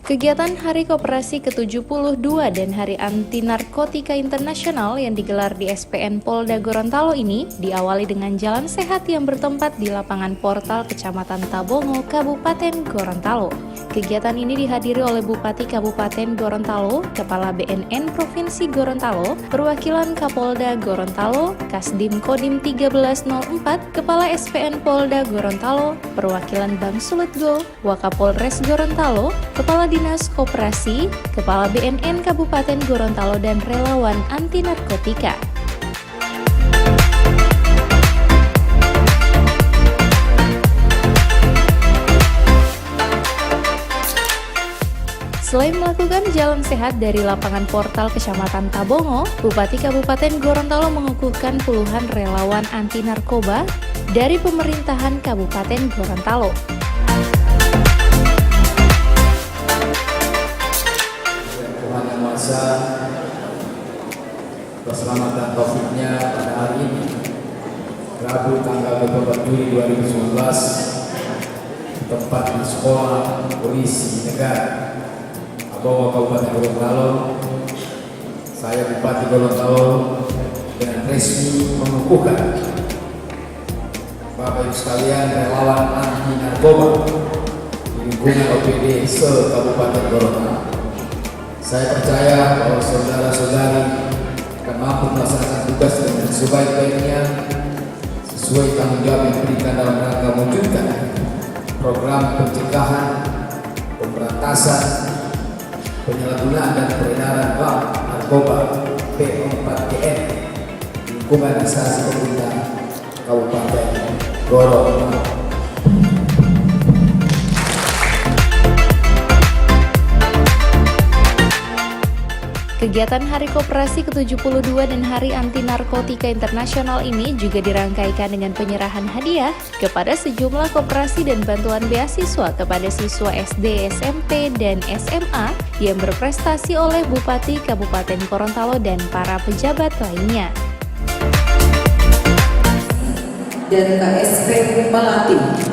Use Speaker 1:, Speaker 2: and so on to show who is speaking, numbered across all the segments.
Speaker 1: Kegiatan Hari Koperasi ke-72 dan Hari Anti Narkotika Internasional yang digelar di SPN Polda Gorontalo ini diawali dengan jalan sehat yang bertempat di lapangan Portal Kecamatan Tabongo, Kabupaten Gorontalo. Kegiatan ini dihadiri oleh Bupati Kabupaten Gorontalo, Kepala BNN Provinsi Gorontalo, perwakilan Kapolda Gorontalo, Kasdim Kodim 1304, Kepala SPN Polda Gorontalo, perwakilan Bank Sulutgo, Wakapolres Gorontalo, Kepala Dinas Koperasi, Kepala BNN Kabupaten Gorontalo, dan relawan anti narkotika. Selain melakukan jalan sehat dari lapangan Portal Kecamatan Tabongo, Bupati Kabupaten Gorontalo mengukuhkan puluhan relawan anti narkoba dari pemerintahan Kabupaten Gorontalo.
Speaker 2: Tuhan Yang Maha Esa, keselamatan Taufiknya pada hari ini, Rabu tanggal 24 Juli 2019, tempat di Sekolah Polisi Negara Tabongo, Kabupaten Gorontalo, saya Bupati Gorontalo dengan resmi mengukuhkan Bapak Ibu sekalian relawan anti narkoba di lingkungan OPD se-Kabupaten Gorontalo. Saya percaya bahwa saudara-saudari akan mampu melaksanakan tugas dengan sebaik-baiknya sesuai tanggung jawab yang diberikan dalam rangka mewujudkan program pencegahan, pemberantasan, penyalahgunaan dan peredaran barang narkoba P4GN di lingkungan instansi pemerintah Kabupaten Gorontalo.
Speaker 1: Kegiatan Hari Koperasi ke-72 dan Hari Anti Narkotika Internasional ini juga dirangkaikan dengan penyerahan hadiah kepada sejumlah koperasi dan bantuan beasiswa kepada siswa SD, SMP, dan SMA yang berprestasi oleh Bupati Kabupaten Gorontalo dan para pejabat lainnya.
Speaker 3: Dan KSP Melati.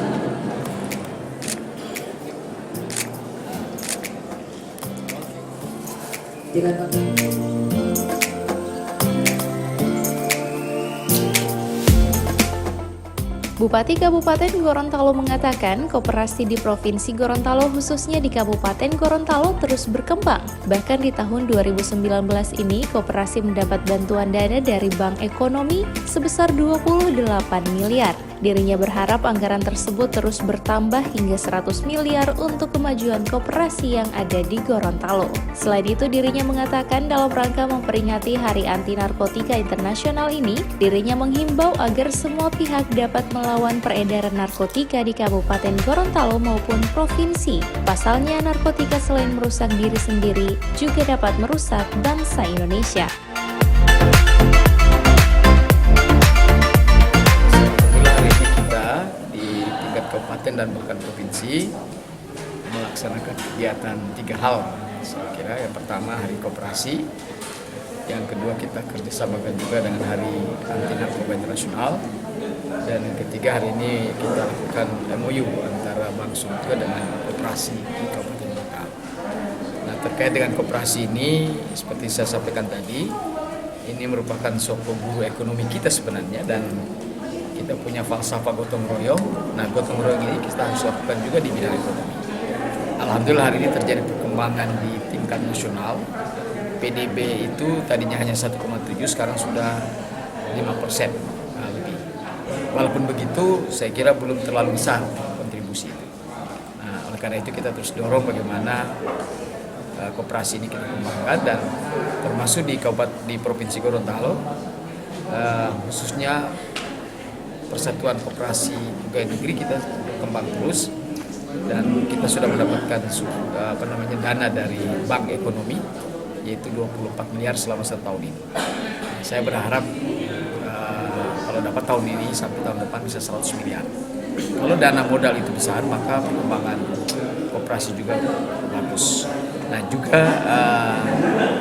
Speaker 1: Bupati Kabupaten Gorontalo mengatakan koperasi di Provinsi Gorontalo khususnya di Kabupaten Gorontalo terus berkembang. Bahkan di tahun 2019 ini koperasi mendapat bantuan dana dari Bank Ekonomi sebesar 28 miliar. Dirinya berharap anggaran tersebut terus bertambah hingga 100 miliar untuk kemajuan koperasi yang ada di Gorontalo. Selain itu, dirinya mengatakan dalam rangka memperingati Hari Anti Narkotika Internasional ini, dirinya menghimbau agar semua pihak dapat melawan peredaran narkotika di Kabupaten Gorontalo maupun provinsi. Pasalnya, narkotika selain merusak diri sendiri, juga dapat merusak bangsa Indonesia.
Speaker 4: Kabupaten dan bahkan provinsi melaksanakan kegiatan 3 hal. Saya kira yang pertama Hari Koperasi, yang kedua kita kerjasamakan juga dengan Hari Anti Narkoba Internasional, dan yang ketiga hari ini kita lakukan MOU antara Bank Sulutgo dengan koperasi di Kabupaten Gorontalo. Nah, terkait dengan koperasi ini, seperti saya sampaikan tadi, ini merupakan sokong guru ekonomi kita sebenarnya, dan kita punya falsafah gotong royong. Nah, gotong royong ini kita harus lakukan juga di bidang ekonomi. Alhamdulillah hari ini terjadi perkembangan di tingkat nasional. PDB itu tadinya hanya 1,7, sekarang sudah 5% lebih. Walaupun begitu, saya kira belum terlalu besar kontribusi itu. Nah, oleh karena itu kita terus dorong bagaimana koperasi ini kita kembangkan, dan termasuk di Provinsi Gorontalo, khususnya Persatuan Koperasi Pegawai Negeri kita berkembang terus, dan kita sudah mendapatkan dana dari Bank Ekonomi, yaitu 24 miliar selama 1 tahun ini. Saya berharap kalau dapat tahun ini sampai tahun depan bisa 100 miliar. Kalau dana modal itu besar, maka perkembangan koperasi juga bagus. Nah, juga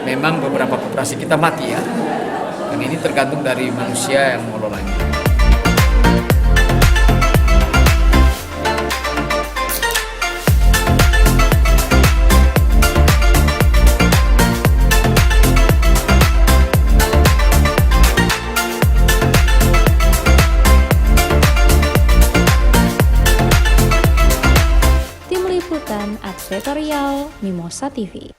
Speaker 4: memang beberapa koperasi kita mati ya, dan ini tergantung dari manusia yang mengelolanya.
Speaker 1: Svetorial, Mimosa TV.